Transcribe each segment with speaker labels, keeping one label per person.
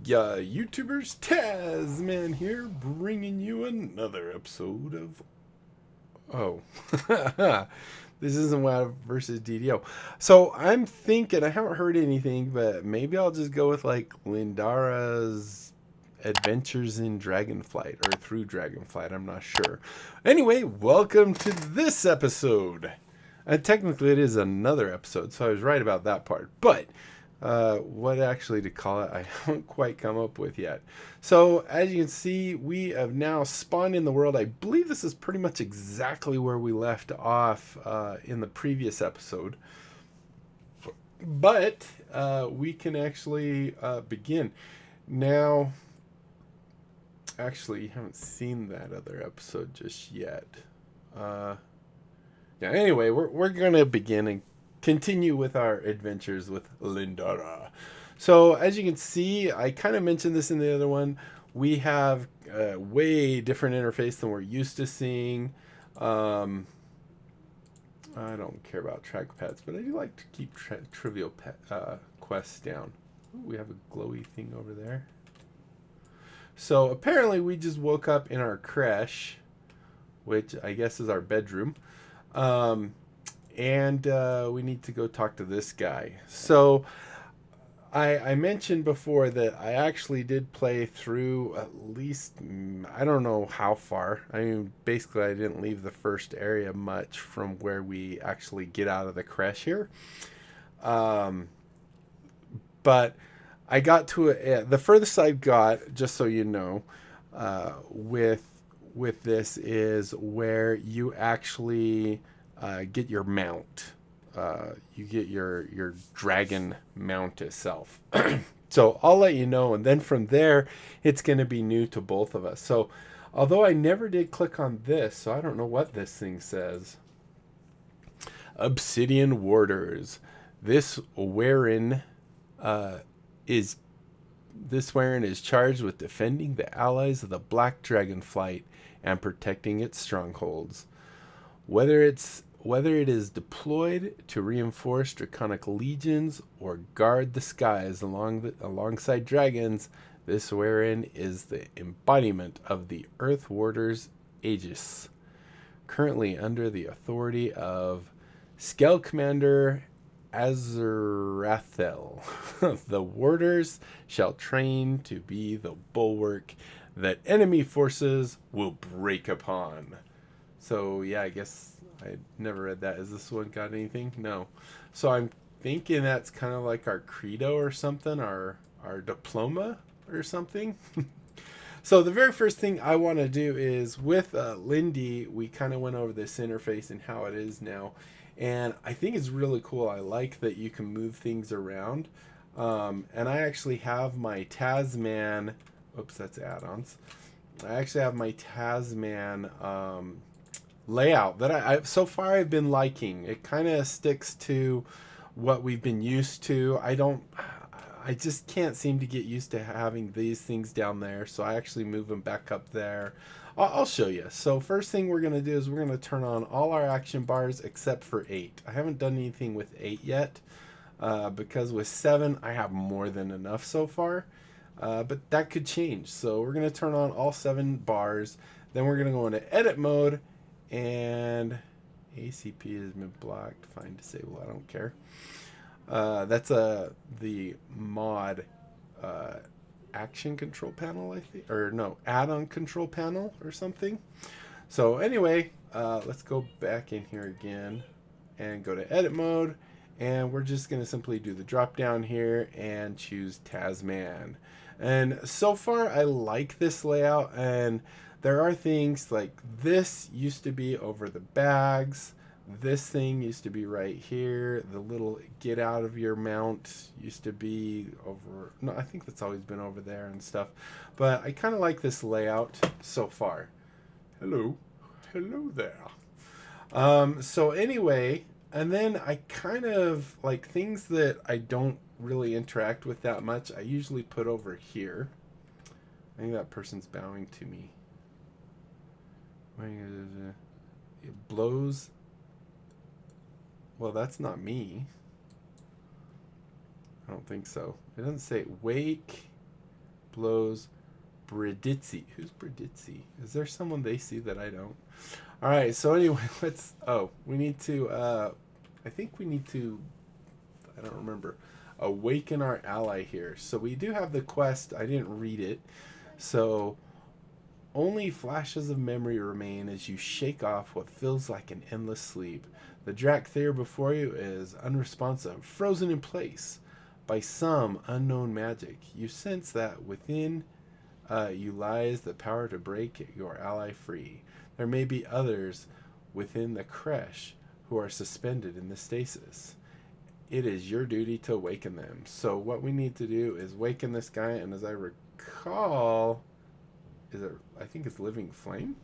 Speaker 1: ya YouTubers, Tasman here, bringing you another episode of... Oh. This isn't WoW versus DDO. So I'm thinking, I haven't heard anything, but maybe I'll just go with like Lindara's adventures in Dragonflight, or through Dragonflight, I'm not sure. Anyway, welcome to this episode. Technically it is another episode, so I was right about that part. But what actually to call it, I haven't quite come up with yet. So as you can see, we have now spawned in the world. I believe this is pretty much exactly where we left off in the previous episode. But we can actually begin. Now, actually, you haven't seen that other episode just yet. Yeah, anyway, we're going to begin and continue with our adventures with Lindara. So as you can see, I kind of mentioned this in the other one. We have a way different interface than we're used to seeing. I don't care about trackpads, but I do like to keep trivial quests down. Ooh, we have a glowy thing over there. So apparently we just woke up in our creche, which I guess is our bedroom. And we need to go talk to this guy. So I mentioned before that I actually did play through at least, I don't know how far. I mean, basically I didn't leave the first area much from where we actually get out of the creche here. But I got to the furthest I got, just so you know, with this is where you actually get your mount. You get your dragon mount itself. So I'll let you know, and then from there it's going to be new to both of us. So although I never did click on this, so I don't know what this thing says. Obsidian Warders. This Warren is charged with defending the allies of the Black Dragonflight and protecting its strongholds. Whether it is deployed to reinforce draconic legions or guard the skies alongside dragons, this Warren is the embodiment of the Earth Warders Aegis, currently under the authority of Skell Commander Azrathel. The Warders shall train to be the bulwark that enemy forces will break upon. So yeah, I guess I never read that. Is this one got anything? No. So I'm thinking that's kind of like our credo or something, our diploma or something. So the very first thing I want to do is with Lindy, we kind of went over this interface and how it is now. And I think it's really cool. I like that you can move things around. And I actually have my Tasman. Oops, that's add-ons. I actually have my Tasman layout that I so far I've been liking. It kind of sticks to what we've been used to. I just can't seem to get used to having these things down there, so I actually move them back up there. I'll show you. So first thing we're going to do is we're going to turn on all our action bars except for 8. I haven't done anything with 8 yet because with 7 I have more than enough so far, but that could change. So we're going to turn on all 7 bars. Then we're going to go into edit mode, and ACP has been blocked. Find disable. I don't care. That's the mod action control panel, I think, or no, add-on control panel or something. So anyway, let's go back in here again and go to edit mode, and we're just going to simply do the drop down here and choose Tasman. And so far I like this layout, and there are things like this used to be over the bags. This thing used to be right here. The little get out of your mount used to be over. No, I think that's always been over there and stuff. But I kind of like this layout so far. Hello. Hello there. So anyway, and then I kind of like things that I don't really interact with that much. I usually put over here. I think that person's bowing to me. It blows. Well, that's not me. I don't think so. It doesn't say wake. blows Briditzi. Who's Briditzi? Is there someone they see that I don't? Alright, so anyway, let's... Oh, we need to... I think we need to... I don't remember. Awaken our ally here. So we do have the quest. I didn't read it. So... Only flashes of memory remain as you shake off what feels like an endless sleep. The Drakthyr before you is unresponsive, frozen in place by some unknown magic. You sense that within you lies the power to break your ally free. There may be others within the Creche who are suspended in the stasis. It is your duty to awaken them. So what we need to do is awaken this guy, and as I recall... Is it? I think it's Living Flame?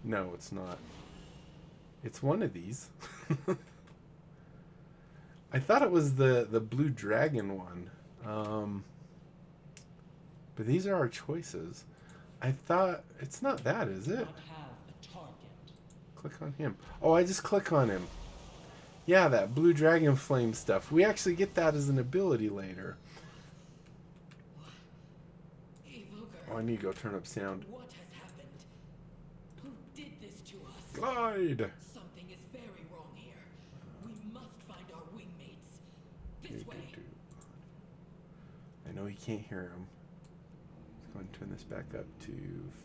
Speaker 1: No, it's not. It's one of these. I thought it was the Blue Dragon one. But these are our choices. I thought... It's not that, is it? Click on him. Oh, I just click on him. Yeah, that Blue Dragon Flame stuff. We actually get that as an ability later. Oh, I need to go turn up sound.
Speaker 2: What has happened? Who did this to us?
Speaker 1: Glide!
Speaker 2: Something is very wrong here. We must find our wingmates. This way.
Speaker 1: I know you can't hear him. Let's go and turn this back up to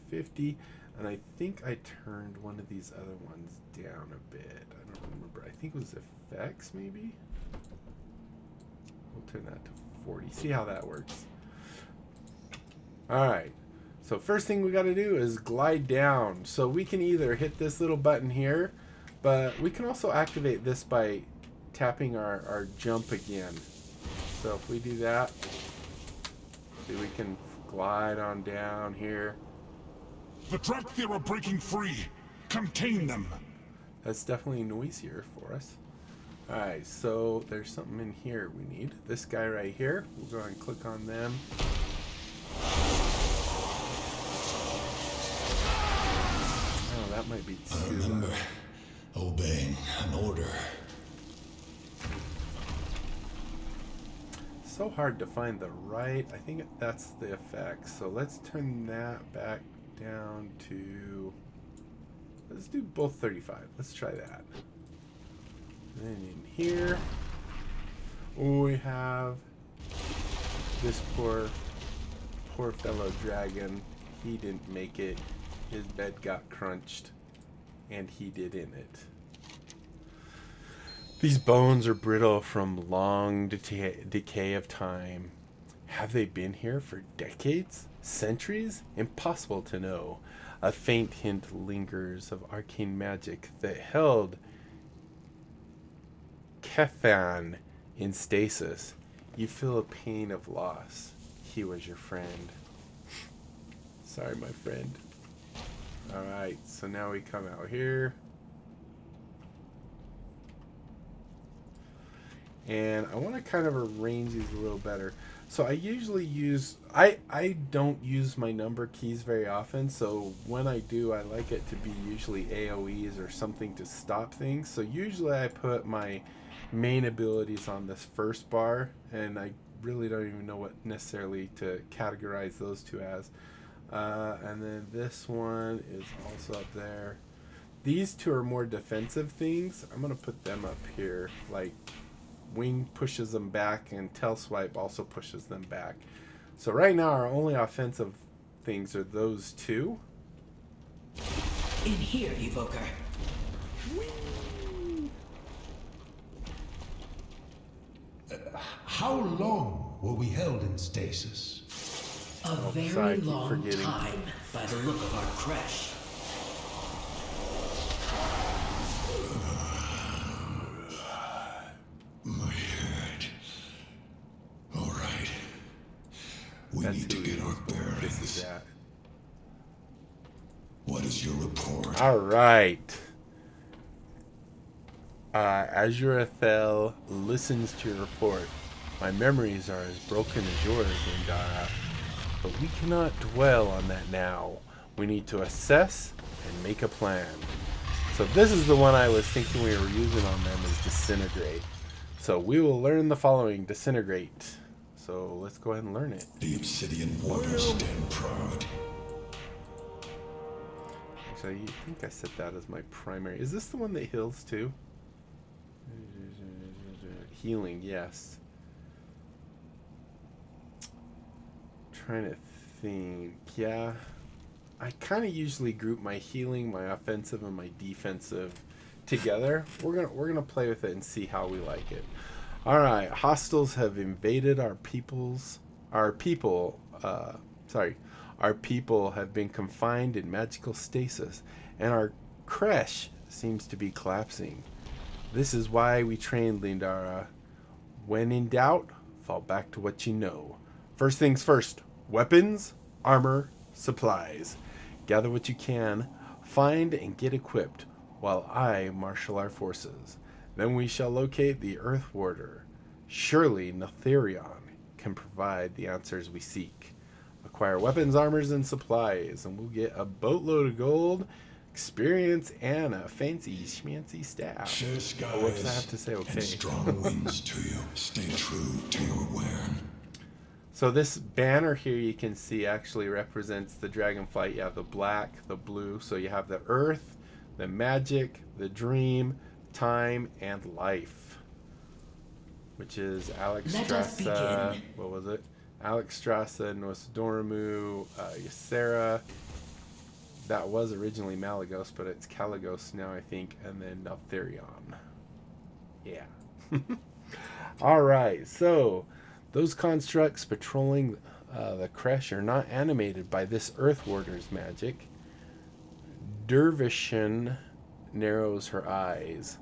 Speaker 1: 50. And I think I turned one of these other ones down a bit. I don't remember. I think it was effects, maybe? We'll turn that to 40. See how that works. Alright, so first thing we got to do is glide down. So we can either hit this little button here, but we can also activate this by tapping our jump again. So if we do that, see, we can glide on down here.
Speaker 3: The Drakthyr are breaking free. Contain them.
Speaker 1: That's definitely noisier for us. Alright, so there's something in here we need. This guy right here. We'll go and click on them. That might be too.
Speaker 4: I remember obeying an order.
Speaker 1: So hard to find the right. I think that's the effect. So let's turn that back down to... Let's do both 35. Let's try that. And then in here, we have this poor fellow dragon. He didn't make it. His bed got crunched, and he did in it. These bones are brittle from long decay of time. Have they been here for decades? Centuries? Impossible to know. A faint hint lingers of arcane magic that held Kethan in stasis. You feel a pain of loss. He was your friend. Sorry, my friend. Alright, so now we come out here. And I want to kind of arrange these a little better. So I usually use... I don't use my number keys very often. So when I do, I like it to be usually AoEs or something to stop things. So usually I put my main abilities on this first bar. And I really don't even know what necessarily to categorize those two as. And then this one is also up there. These two are more defensive things. I'm going to put them up here. Like, Wing pushes them back, and Tail Swipe also pushes them back. So right now, our only offensive things are those two.
Speaker 2: In here, Evoker.
Speaker 4: How long were we held in stasis?
Speaker 2: A very long time, by the look of our Creche.
Speaker 4: My head. All right. We need to get our bearings. What is your report?
Speaker 1: All right. Azurathel listens to your report. My memories are as broken as yours, Lindara. But we cannot dwell on that now. We need to assess and make a plan. So this is the one I was thinking we were using on them, is Disintegrate. So we will learn the following. Disintegrate. So let's go ahead and learn it.
Speaker 4: The obsidian waters stand proud.
Speaker 1: Actually, I think I set that as my primary. Is this the one that heals too? Healing, yes. Trying to think. Yeah, I kind of usually group my healing, my offensive, and my defensive together. We're gonna play with it and see how we like it. All right, hostiles have invaded our people have been confined in magical stasis, and our creche seems to be collapsing. This is why we train Lindara. When in doubt, fall back to what you know. First things first, weapons, armor, supplies. Gather what you can, find and get equipped, while I marshal our forces. Then we shall locate the Earth Warder. Surely Netherion can provide the answers we seek. Acquire weapons, armors, and supplies, and we'll get a boatload of gold, experience, and a fancy schmancy staff.
Speaker 4: Share skies
Speaker 1: Oh, whoops, I have to say okay.
Speaker 4: and strong winds to you. Stay true to your wern.
Speaker 1: So this banner here you can see actually represents the Dragonflight. You have the black, the blue, so you have the earth, the magic, the dream, time, and life. Which is Alexstrasza, what was it? Alexstrasza, Nosdormu, Ysera. That was originally Malagos, but it's Kalagos now, I think, and then Netherion. Yeah. Alright, so those constructs patrolling the Creche are not animated by this Earth Warder's magic. Dervishin narrows her eyes.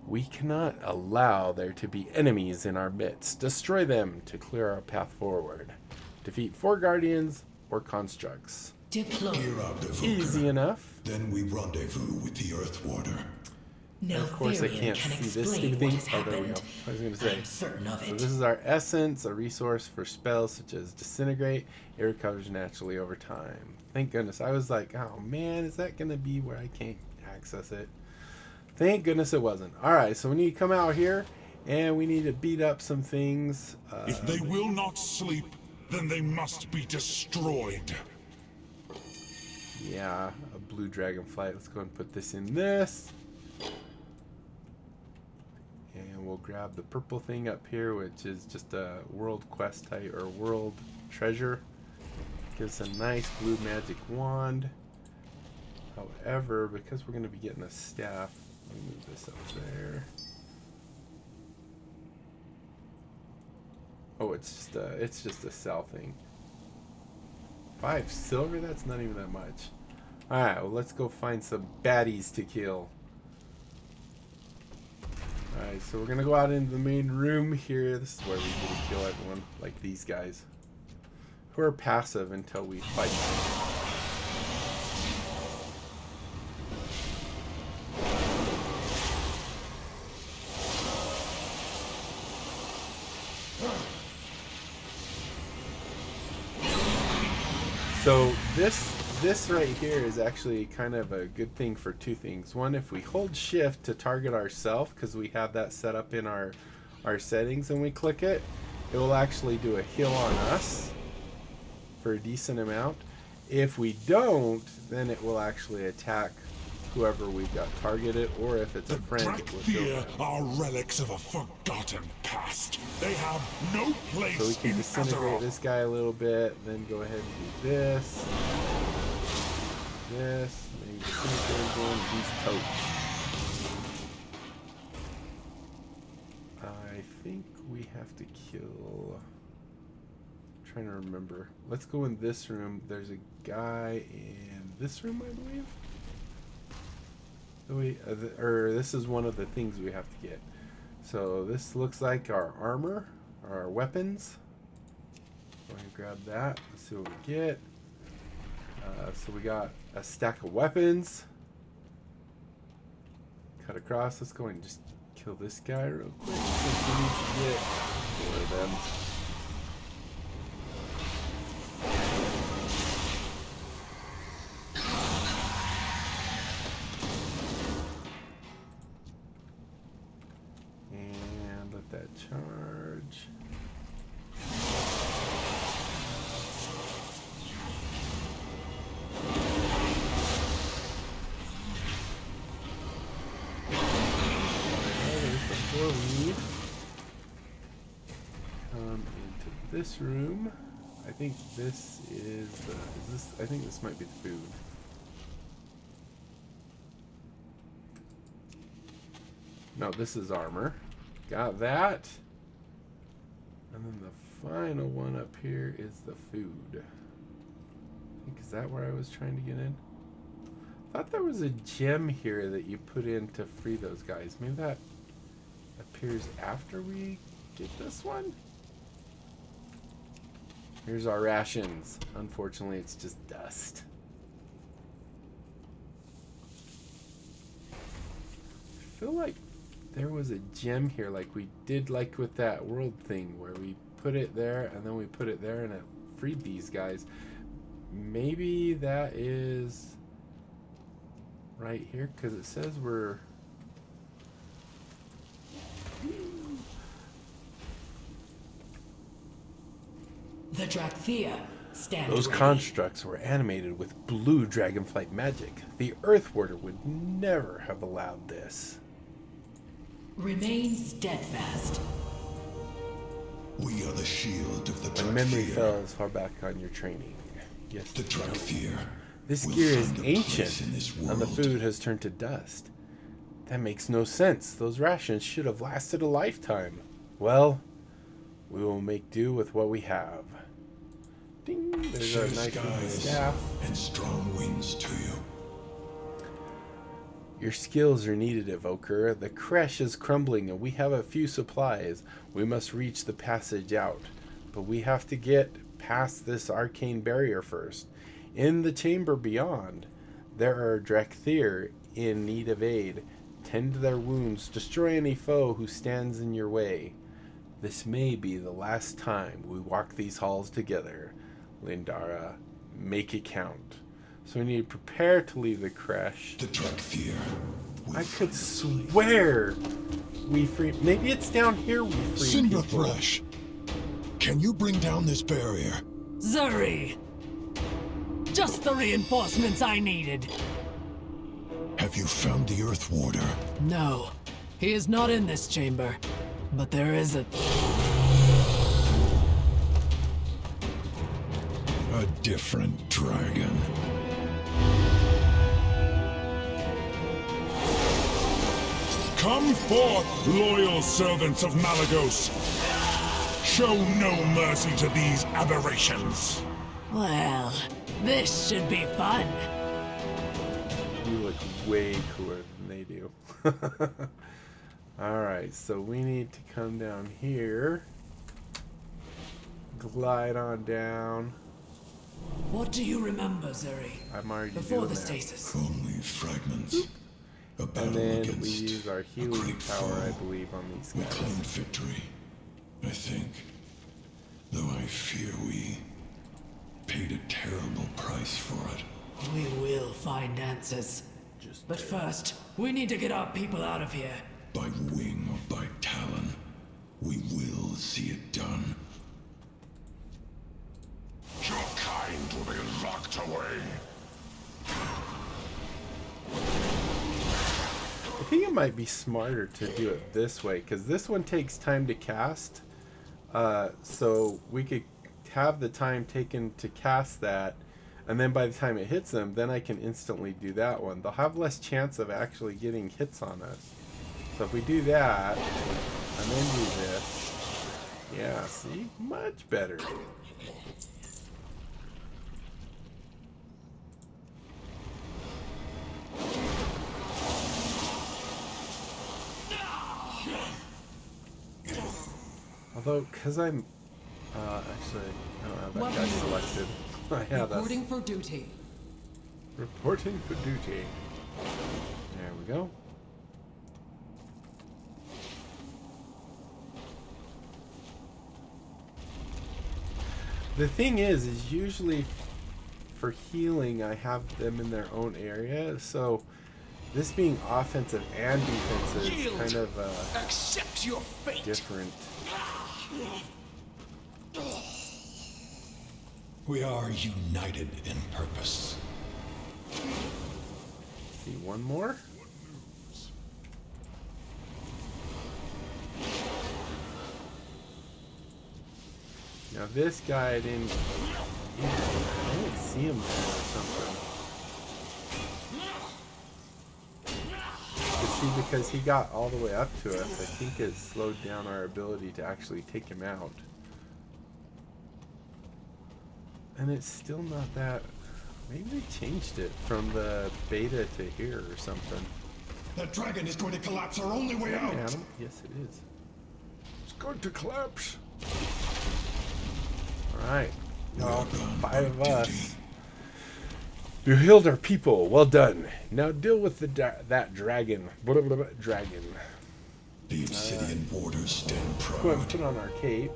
Speaker 1: We cannot allow there to be enemies in our midst. Destroy them to clear our path forward. Defeat 4 guardians or constructs.
Speaker 2: Deploy.
Speaker 4: Gear up, Devoker.
Speaker 1: Easy enough.
Speaker 4: Then we rendezvous with the Earth Warder.
Speaker 2: No,
Speaker 1: Of course, I can't see this stupid thing. Oh, there we go. I was going to say.
Speaker 2: I'm certain of
Speaker 1: So
Speaker 2: it.
Speaker 1: this is our essence, a resource for spells such as Disintegrate. It recovers naturally over time. Thank goodness. I was like, oh man, is that going to be where I can't access it? Thank goodness it wasn't. Alright, so we need to come out here, and we need to beat up some things.
Speaker 3: If they will not sleep, then they must be destroyed.
Speaker 1: Yeah, a blue dragonflight. Let's go and put this in this. And we'll grab the purple thing up here, which is just a world quest type, or world treasure. Gives a nice blue magic wand. However, because we're going to be getting a staff, let me move this up there. Oh, it's just a sell thing. 5 silver? That's not even that much. Alright, well, let's go find some baddies to kill. Alright, so we're gonna go out into the main room here. This is where we get to kill everyone, like these guys, who are passive until we fight them. So this right here is actually kind of a good thing for 2 things. One, if we hold shift to target ourselves, because we have that set up in our settings, and we click it, it will actually do a heal on us for a decent amount. If we don't, then it will actually attack whoever we've got targeted, or if it's a friend, it will heal
Speaker 3: Drakthir
Speaker 1: them.
Speaker 3: are relics of a forgotten past. They have no place
Speaker 1: So we can
Speaker 3: in
Speaker 1: disintegrate
Speaker 3: Azeroth.
Speaker 1: this guy a little bit, then go ahead and do this. This, and then you disintegrate again, he's toast. I think we have to kill... I'm trying to remember. Let's go in this room. There's a guy in this room, I believe. Or this is one of the things we have to get. So this looks like our armor, or our weapons. Go ahead and grab that. Let's see what we get. So we got a stack of weapons. Cut across. Let's go and just kill this guy real quick. Since we need to get 4 of them. And let that charge. before we come into this room, I think this is I think this might be the food. No, this is armor. Got that. And then the final one up here is the food. I think, is that where I was trying to get in? I thought there was a gem here that you put in to free those guys. Maybe that appears after we get this one? Here's our rations. Unfortunately, it's just dust. I feel like there was a gem here like we did like with that world thing where we put it there and then we put it there and it freed these guys. Maybe that is right here because it says we're...
Speaker 2: The Drakthea stand
Speaker 1: Those
Speaker 2: ready.
Speaker 1: constructs were animated with blue Dragonflight magic. The Earthwarder would never have allowed this.
Speaker 2: Remain steadfast.
Speaker 4: We are the shield of the
Speaker 1: My memory
Speaker 4: Drakthea.
Speaker 1: fell far back on your training. Yes.
Speaker 4: The Drakthea.
Speaker 1: This
Speaker 4: will
Speaker 1: gear is
Speaker 4: find a
Speaker 1: ancient,
Speaker 4: place in this
Speaker 1: and the
Speaker 4: world.
Speaker 1: food has turned to dust. That makes no sense. Those rations should have lasted a lifetime. Well, we will make do with what we have. Ding! There's
Speaker 4: Share
Speaker 1: our nice looking
Speaker 4: skies
Speaker 1: staff.
Speaker 4: and strong winds to you.
Speaker 1: Your skills are needed, Evoker. The Creche is crumbling and we have a few supplies. We must reach the passage out. But we have to get past this arcane barrier first. In the chamber beyond, there are Drakthea in need of aid. Tend to their wounds. Destroy any foe who stands in your way. This may be the last time we walk these halls together. Lindara, make it count. So we need to prepare to leave the Creche.
Speaker 4: The Drakthea. will
Speaker 1: I could
Speaker 4: find a
Speaker 1: swear we freed... Maybe it's down here we freed people.
Speaker 4: Cinderthresh, can you bring down this barrier?
Speaker 5: Zuri! Just the reinforcements I needed.
Speaker 4: Have you found the Earthwarder?
Speaker 5: No, he is not in this chamber. But there is a...
Speaker 4: A different dragon.
Speaker 3: Come forth, loyal servants of Malagos. Show no mercy to these aberrations.
Speaker 5: Well, this should be fun.
Speaker 1: You look way cooler than they do. Alright, so we need to come down here. Glide on down.
Speaker 5: What do you remember, Zuri?
Speaker 1: I'm already
Speaker 5: Before
Speaker 1: doing
Speaker 5: the
Speaker 1: that.
Speaker 5: stasis.
Speaker 4: Only fragments. A
Speaker 1: And
Speaker 4: battle
Speaker 1: then we
Speaker 4: against
Speaker 1: use our
Speaker 4: a
Speaker 1: healing
Speaker 4: great
Speaker 1: power, I
Speaker 4: foe.
Speaker 1: believe, on these
Speaker 4: We
Speaker 1: guys.
Speaker 4: claimed victory, I think. Though I fear we paid a terrible price for it.
Speaker 5: We will find answers. But first, we need to get our people out of here.
Speaker 4: By wing or by talon, we will see it done.
Speaker 3: Your kind will be locked away.
Speaker 1: I think it might be smarter to do it this way, because this one takes time to cast. So we could have the time taken to cast that, and then by the time it hits them, then I can instantly do that one. They'll have less chance of actually getting hits on us. So if we do that, and then do this, yeah, see? Much better. Although, because I'm... actually, I don't have that guy selected. I have that.
Speaker 2: Reporting for duty.
Speaker 1: Reporting for duty. There we go. The thing is usually for healing, I have them in their own area. So this being offensive and defensive is kind of
Speaker 3: Accept your fate.
Speaker 1: different.
Speaker 4: We are united in purpose.
Speaker 1: See, one more. Now this guy I didn't see him there or something. But see, because he got all the way up to us, I think it slowed down our ability to actually take him out. And it's still not that... Maybe they changed it from the beta to here or something.
Speaker 4: That dragon is going to collapse our only way out.
Speaker 1: Adam? Yes, it is.
Speaker 4: It's going to collapse.
Speaker 1: Alright. All 5 of us. You healed our people. Well done. Now deal with the that dragon. Dragon.
Speaker 4: The obsidian borders stand
Speaker 1: Go ahead and
Speaker 4: proud.
Speaker 1: put on our cape.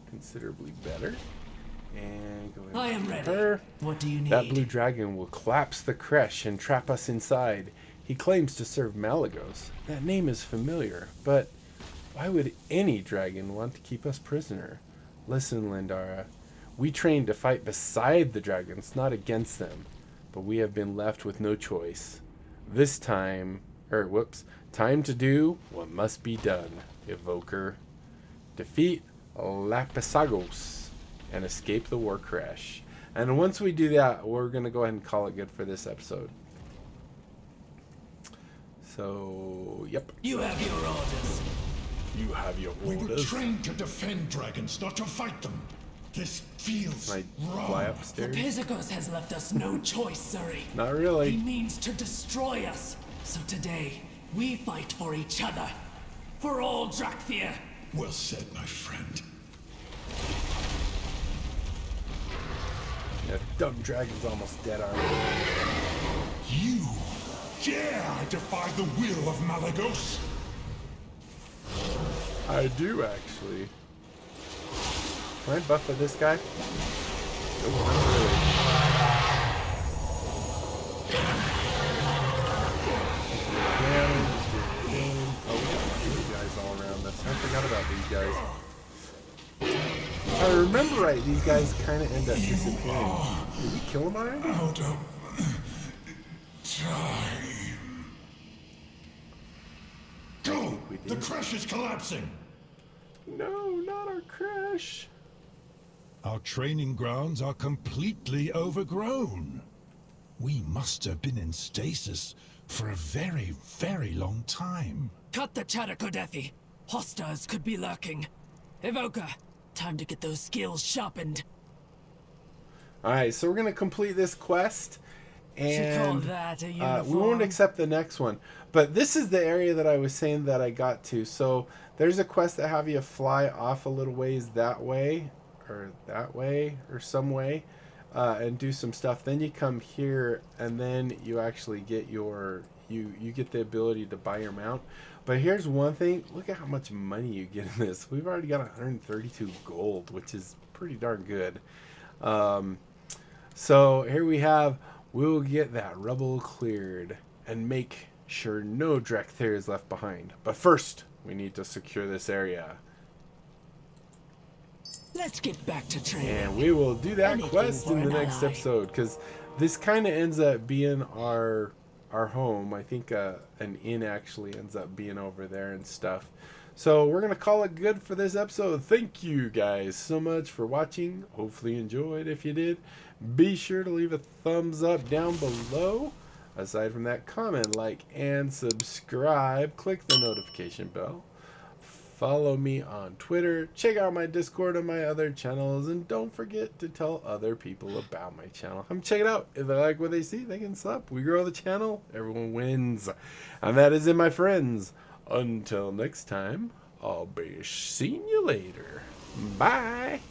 Speaker 1: Considerably better. And go ahead
Speaker 5: I
Speaker 1: and
Speaker 5: am
Speaker 1: get
Speaker 5: ready.
Speaker 1: her.
Speaker 5: What do you need?
Speaker 1: That blue dragon will collapse the Creche and trap us inside. He claims to serve Malagos. That name is familiar, but why would any dragon want to keep us prisoner? Listen, Lindara. We trained to fight beside the dragons, not against them. But we have been left with no choice. This time... Time to do what must be done, Evoker. Defeat Lapasagos and escape the War Creche. And once we do that, we're going to go ahead and call it good for this episode. So, yep.
Speaker 5: You have your orders.
Speaker 1: You have your
Speaker 4: We were
Speaker 1: orders.
Speaker 4: trained to defend dragons, not to fight them. This feels
Speaker 1: Can I
Speaker 4: wrong.
Speaker 1: fly
Speaker 5: The
Speaker 1: upstairs?
Speaker 5: Pizagos has left us no choice, Surrey.
Speaker 1: Not
Speaker 5: He
Speaker 1: really.
Speaker 5: means to destroy us. So today, we fight for each other. For all Drakthir.
Speaker 4: Well said, my friend.
Speaker 1: That dumb dragon's almost dead already.
Speaker 3: You dare defy the will of Malagos?
Speaker 1: I do, actually. Can I buff for this guy? Nope, not really. Oh, we got these guys all around us. I forgot about these guys. If I remember right, these guys kind of end up disappearing. Did we kill them already?
Speaker 4: Out of time. Go!
Speaker 1: we
Speaker 4: The
Speaker 1: did.
Speaker 4: Creche is collapsing!
Speaker 1: No, not our Creche.
Speaker 3: Our training grounds are completely overgrown. We must have been in stasis for a very, very long time.
Speaker 5: Cut the Chatakodethi. Hostiles could be lurking. Evoker, time to get those skills sharpened.
Speaker 1: Alright, so we're going to complete this quest.
Speaker 5: You call
Speaker 1: And
Speaker 5: that a
Speaker 1: we
Speaker 5: uniform?
Speaker 1: won't accept the next one. But this is the area that I was saying that I got to. So there's a quest that have you fly off a little ways that way. Or some way. And do some stuff. Then you come here and then you actually get your... You get the ability to buy your mount. But here's one thing. Look at how much money you get in this. We've already got 132 gold, which is pretty darn good. So here we have, we'll get that rubble cleared and make sure no Drakthir is left behind. But first, we need to secure this area.
Speaker 5: Let's get back to training.
Speaker 1: And we will do that
Speaker 5: Anything
Speaker 1: quest
Speaker 5: for
Speaker 1: in the
Speaker 5: an
Speaker 1: next
Speaker 5: ally.
Speaker 1: episode. Because this kind of ends up being our home. I think an inn actually ends up being over there and stuff. So we're going to call it good for this episode. Thank you guys so much for watching. Hopefully you enjoyed. If you did, be sure to leave a thumbs up down below. Aside from that, comment, like, and subscribe. Click the notification bell. Follow me on Twitter. Check out my Discord and my other channels. And don't forget to tell other people about my channel. Come check it out. If they like what they see, they can sub. We grow the channel. Everyone wins. And that is it, my friends. Until next time, I'll be seeing you later. Bye.